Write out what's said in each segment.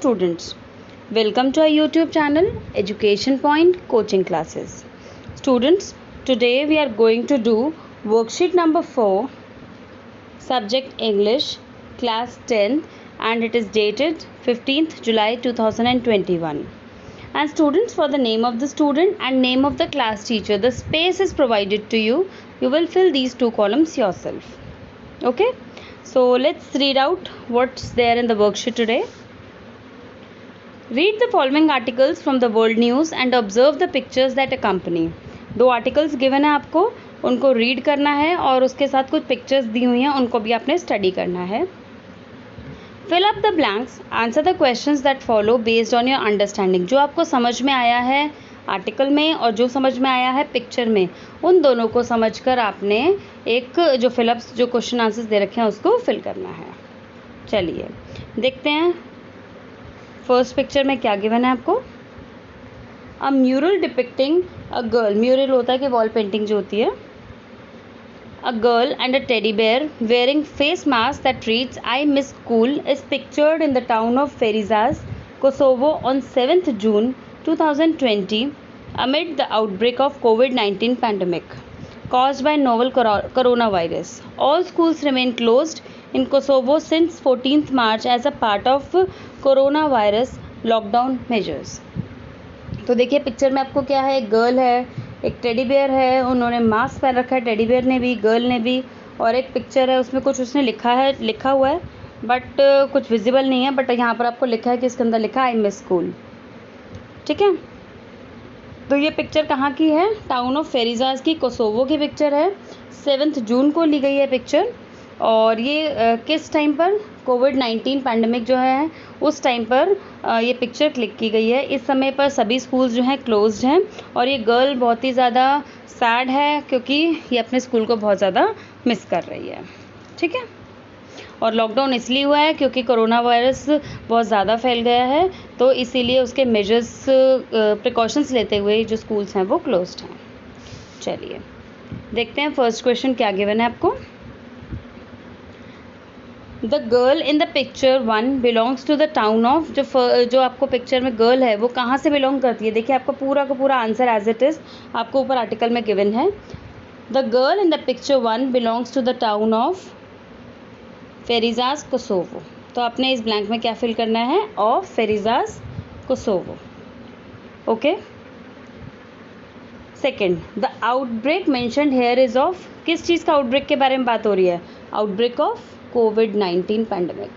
students, welcome to our YouTube channel Education Point Coaching Classes. Students, today we are going to do worksheet number 4, subject English, class 10, and it is dated 15th July 2021. And students, for the name of the student and name of the class teacher, the space is provided to you. You will fill these two columns yourself. Okay, so let's read out what's there in the worksheet today. Read the following articles from the world news and observe the pictures that accompany. दो articles given है आपको, उनको read करना है और उसके साथ कुछ पिक्चर्स दी हुई हैं, उनको भी आपने स्टडी करना है. Fill up the blanks, answer the questions that follow based on your understanding. जो आपको समझ में आया है आर्टिकल में और जो समझ में आया है पिक्चर में, उन दोनों को समझकर आपने एक जो फिलअप्स जो क्वेश्चन आंसर्स दे रखे हैं उसको फिल करना है. चलिए देखते हैं फर्स्ट पिक्चर में क्या गिवन है आपको. A mural depicting a girl, mural होता है कि वॉल पेंटिंग जो होती है. A girl and a teddy bear wearing face mask that reads I miss school is pictured in the town of Ferizaz, Kosovo on 7th June 2020 amid the outbreak of COVID-19 pandemic caused by novel coronavirus. All schools remain closed in Kosovo since 14th March as a part of coronavirus lockdown measures. तो देखिए picture में आपको क्या है, एक girl है, एक teddy bear है, उन्होंने मास्क पहन रखा है, टेडी बेयर ने भी, गर्ल ने भी, और एक पिक्चर है उसमें कुछ उसने लिखा हुआ है बट कुछ विजिबल नहीं है, बट यहाँ पर आपको लिखा है कि इसके अंदर लिखा है आई मिस स्कूल. ठीक है, तो ये पिक्चर कहाँ की है, टाउन ऑफ फेरिजाज की, कोसोवो की पिक्चर है. 7 जून को ली गई है पिक्चर, और ये किस टाइम पर, कोविड-19 पैंडमिक जो है उस टाइम पर ये पिक्चर क्लिक की गई है. इस समय पर सभी स्कूल्स जो हैं क्लोज्ड हैं और ये गर्ल बहुत ही ज़्यादा सैड है क्योंकि ये अपने स्कूल को बहुत ज़्यादा मिस कर रही है. ठीक है, और लॉकडाउन इसलिए हुआ है क्योंकि कोरोना वायरस बहुत ज़्यादा फैल गया है, तो इसीलिए उसके मेजर्स प्रिकॉशंस लेते हुए जो स्कूल्स हैं वो क्लोज्ड हैं. चलिए देखते हैं फर्स्ट क्वेश्चन क्या गिवन है आपको. The girl in the picture 1 belongs to the town of, जो आपको पिक्चर में गर्ल है वो कहाँ से बिलोंग करती है. देखिए आपको पूरा का पूरा आंसर एज इट इज़ आपको ऊपर आर्टिकल में गिवन है. The girl in the picture 1 belongs to the town of Ferizaj Kosovo. तो आपने इस ब्लैंक में क्या फिल करना है, of Ferizaj Kosovo. Okay, second, the outbreak mentioned here is of, किस चीज़ का आउटब्रेक के बारे में बात हो रही है, आउटब्रेक ऑफ कोविड-19 पैंडमिक.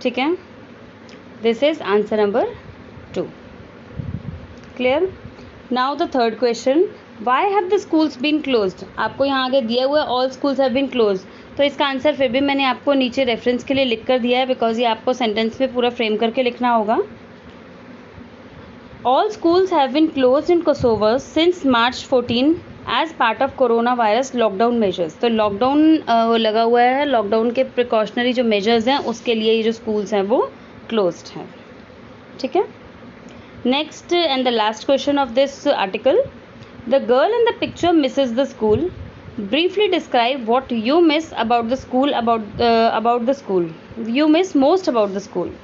ठीक है, this is answer number 2. Clear. Now the third question, why have the schools been closed. आपको यहाँ आगे दिया हुआ है all schools have been closed, तो इसका आंसर फिर भी मैंने आपको नीचे रेफरेंस के लिए लिख कर दिया है बिकॉज ये आपको सेंटेंस में पूरा फ्रेम करके लिखना होगा. All schools have been closed in Kosovo since March 14 as part of corona virus lockdown measures. तो लॉकडाउन लगा हुआ है, लॉकडाउन के प्रिकॉशनरी जो मेजर्स हैं उसके लिए ये जो स्कूल्स हैं वो क्लोज्ड हैं. ठीक है, next and the last question of this article, the girl in the picture misses the school. Briefly describe what you miss about the school, about the school you miss most about the school.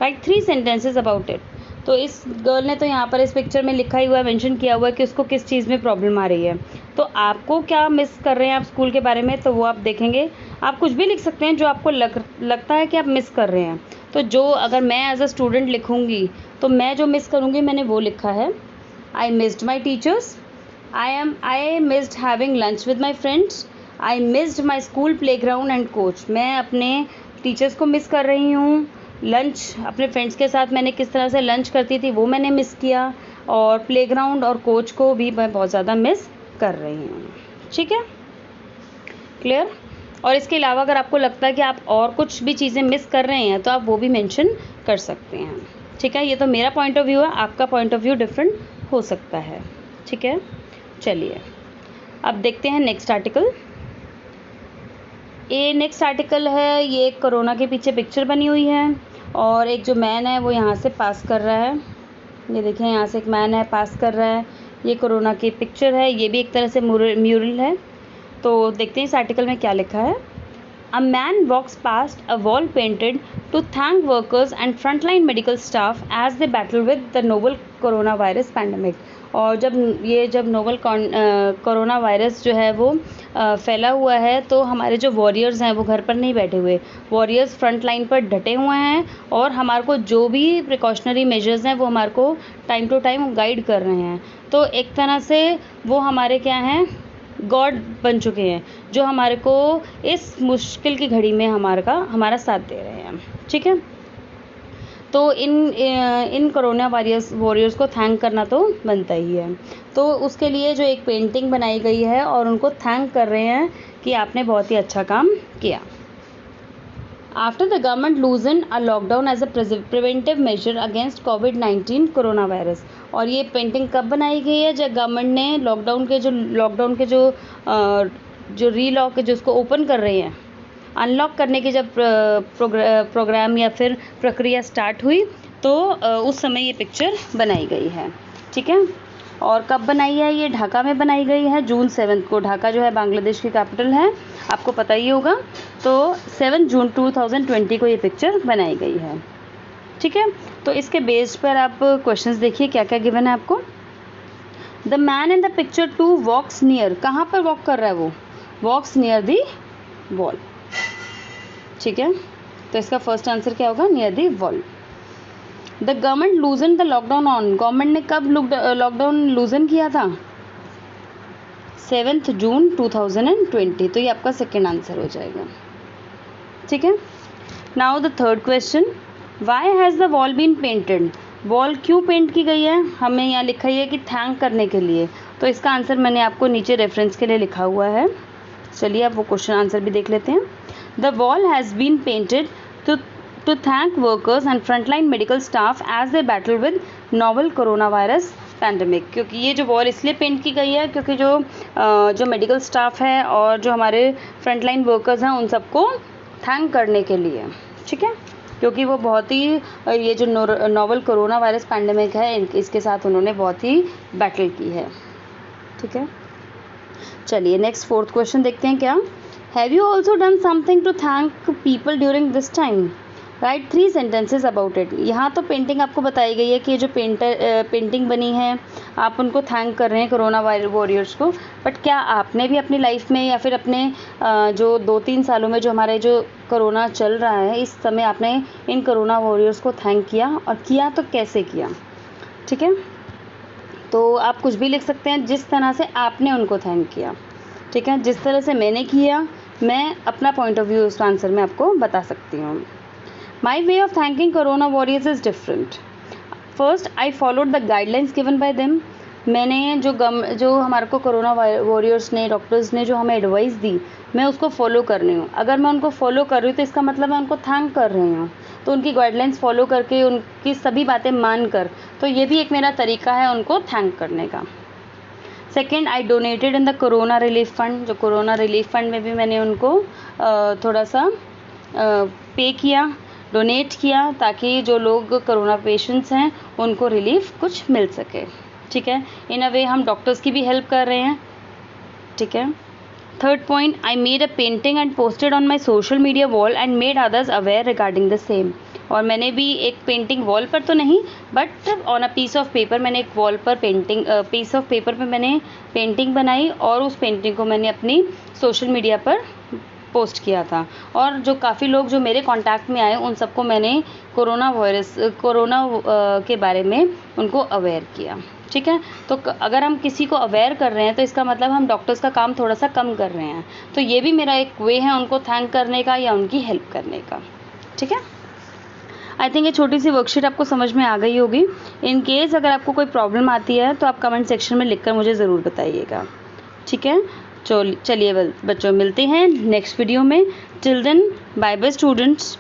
Right 3 sentences about it. तो इस girl ने तो यहाँ पर इस picture में लिखा ही हुआ है, मेंशन किया हुआ है कि उसको किस चीज़ में प्रॉब्लम आ रही है. तो आपको क्या मिस कर रहे हैं आप स्कूल के बारे में, तो वो आप देखेंगे. आप कुछ भी लिख सकते हैं जो आपको लगता है कि आप मिस कर रहे हैं. तो जो अगर मैं एज अ स्टूडेंट लिखूँगी तो मैं जो मिस करूँगी मैंने वो लिखा है, I missed my teachers, I missed having lunch with my friends, I missed my school play ground and coach. मैं अपने टीचर्स को मिस कर रही हूँ, लंच अपने फ्रेंड्स के साथ मैंने किस तरह से लंच करती थी वो मैंने मिस किया, और प्लेग्राउंड और कोच को भी मैं बहुत ज़्यादा मिस कर रही हूँ. ठीक है, क्लियर. और इसके अलावा अगर आपको लगता है कि आप और कुछ भी चीज़ें मिस कर रहे हैं तो आप वो भी मेंशन कर सकते हैं. ठीक है, ये तो मेरा पॉइंट ऑफ व्यू है, आपका पॉइंट ऑफ व्यू डिफरेंट हो सकता है. ठीक है, चलिए अब देखते हैं नेक्स्ट आर्टिकल. ये नेक्स्ट आर्टिकल है, ये कोरोना के पीछे पिक्चर बनी हुई है और एक जो मैन है वो यहाँ से पास कर रहा है. ये देखिए यहाँ से एक मैन है पास कर रहा है. ये कोरोना की पिक्चर है, ये भी एक तरह से म्यूरल है. तो देखते हैं इस आर्टिकल में क्या लिखा है. A man walks past a wall painted to thank workers and frontline medical staff as they battle with the novel coronavirus pandemic. और जब नोवल कोरोना वायरस जो है वो फैला हुआ है, तो हमारे जो वॉरियर्स हैं वो घर पर नहीं बैठे हुए, वॉरियर्स फ्रंट लाइन पर डटे हुए हैं और हमारे को जो भी प्रिकॉशनरी मेजर्स हैं वो हमारे को टाइम टू टाइम गाइड कर रहे हैं। तो एक तरह से वो हमारे क्या हैं, गॉड बन चुके हैं, जो हमारे को इस मुश्किल की घड़ी में हमारा साथ दे रहे हैं। ठीक है, तो इन कोरोना वॉरियर्स को थैंक करना तो बनता ही है। तो उसके लिए जो एक पेंटिंग बनाई गई है और उनको थैंक कर रहे हैं कि आपने बहुत ही अच्छा काम किया। After the government loosen a lockdown as a preventive measure against कोविड-19 कोरोना वायरस। और ये पेंटिंग कब बनाई गई है? जब गवर्नमेंट ने लॉकडाउन के जो रीलॉक जिसको ओपन कर रहे हैं, अनलॉक करने की जब प्रोग्राम या फिर प्रक्रिया स्टार्ट हुई, तो उस समय ये पिक्चर बनाई गई है। ठीक है, और कब बनाई है? ये ढाका में बनाई गई है जून 7 को। ढाका जो है बांग्लादेश की कैपिटल है, आपको पता ही होगा। तो 7 जून 2020 को ये पिक्चर बनाई गई है। ठीक है, तो इसके बेस पर आप क्वेश्चंस देखिए क्या क्या गिवन है आपको। The man in the picture 2 walks near. कहाँ पर वॉक कर रहा है वो? Walks near the wall. ठीक है, तो इसका फर्स्ट आंसर क्या होगा? Near the wall. The government loosen the lockdown on. Government ने कब लॉकडाउन लूजन किया था? 7 जून 2020। तो ये आपका सेकेंड आंसर हो जाएगा। ठीक है, now the third question, why has the wall been painted. Wall क्यों पेंट की गई है? हमें यहाँ लिखा ही है कि थैंक करने के लिए। तो इसका आंसर मैंने आपको नीचे रेफरेंस के लिए लिखा हुआ है। चलिए आप वो क्वेश्चन आंसर भी देख लेते हैं। The wall has been painted to thank workers and frontline medical staff as they battle with novel coronavirus pandemic। क्योंकि ये जो वॉल इसलिए पेंट की गई है क्योंकि जो मेडिकल स्टाफ है और जो हमारे फ्रंटलाइन वर्कर्स हैं उन सबको थैंक करने के लिए। ठीक है, क्योंकि वो बहुत ही ये जो नोवल कोरोना वायरस पैंडेमिक है इसके साथ उन्होंने बहुत ही बैटल की है। ठीक है, चलिए नेक्स्ट फोर्थ क्वेश्चन देखते हैं क्या। Have you also done something to thank people during this time? Right 3 sentences about it. यहाँ तो पेंटिंग आपको बताई गई है कि ये जो पेंटिंग बनी है आप उनको थैंक कर रहे हैं कोरोना वॉरियर्स को, बट क्या आपने भी अपनी लाइफ में या फिर अपने जो 2-3 सालों में जो हमारे जो कोरोना चल रहा है इस समय आपने इन कोरोना वॉरियर्स को थैंक किया, और किया तो कैसे किया? ठीक है, तो आप कुछ भी लिख सकते हैं जिस तरह से आपने उनको थैंक किया। ठीक है, जिस तरह से मैंने किया, मैं अपना पॉइंट ऑफ व्यू उस आंसर में आपको बता सकती हूँ। My way of thanking corona warriors is different. First, I followed the guidelines given by them. मैंने जो हमारे को कोरोना वॉरियर्स ने, डॉक्टर्स ने जो हमें एडवाइस दी, मैं उसको फॉलो कर रही हूँ। अगर मैं उनको फॉलो कर रही हूँ तो इसका मतलब मैं उनको थैंक कर रही हूँ। तो उनकी गाइडलाइंस फॉलो करके, उनकी सभी बातें मान कर, तो ये भी एक मेरा तरीका है उनको थैंक करने का। Second, I donated in the corona relief fund. जो कोरोना रिलीफ फंड में भी मैंने उनको थोड़ा सा पे किया, डोनेट किया, ताकि जो लोग कोरोना पेशेंट्स हैं उनको रिलीफ कुछ मिल सके। ठीक है, इन अ वे हम डॉक्टर्स की भी हेल्प कर रहे हैं। ठीक है, third point, I made a painting and posted on my social media wall and made others aware regarding the same. और मैंने भी एक पेंटिंग वॉल पर तो नहीं, but on a piece of paper, मैंने एक वॉल पर पीस ऑफ पेपर पे मैंने पेंटिंग बनाई और उस पेंटिंग को मैंने अपनी सोशल मीडिया पर पोस्ट किया था। और जो काफ़ी लोग जो मेरे कांटेक्ट में आए उन सबको मैंने कोरोना के बारे में उनको अवेयर किया। ठीक है, तो अगर हम किसी को अवेयर कर रहे हैं तो इसका मतलब हम डॉक्टर्स का काम थोड़ा सा कम कर रहे हैं। तो ये भी मेरा एक वे है उनको थैंक करने का या उनकी हेल्प करने का। ठीक है, आई थिंक ये छोटी सी वर्कशीट आपको समझ में आ गई होगी। इन केस अगर आपको कोई प्रॉब्लम आती है तो आप कमेंट सेक्शन में लिखकर मुझे ज़रूर बताइएगा। ठीक है, चलिए बच्चों, मिलते हैं नेक्स्ट वीडियो में। Till then, bye bye students.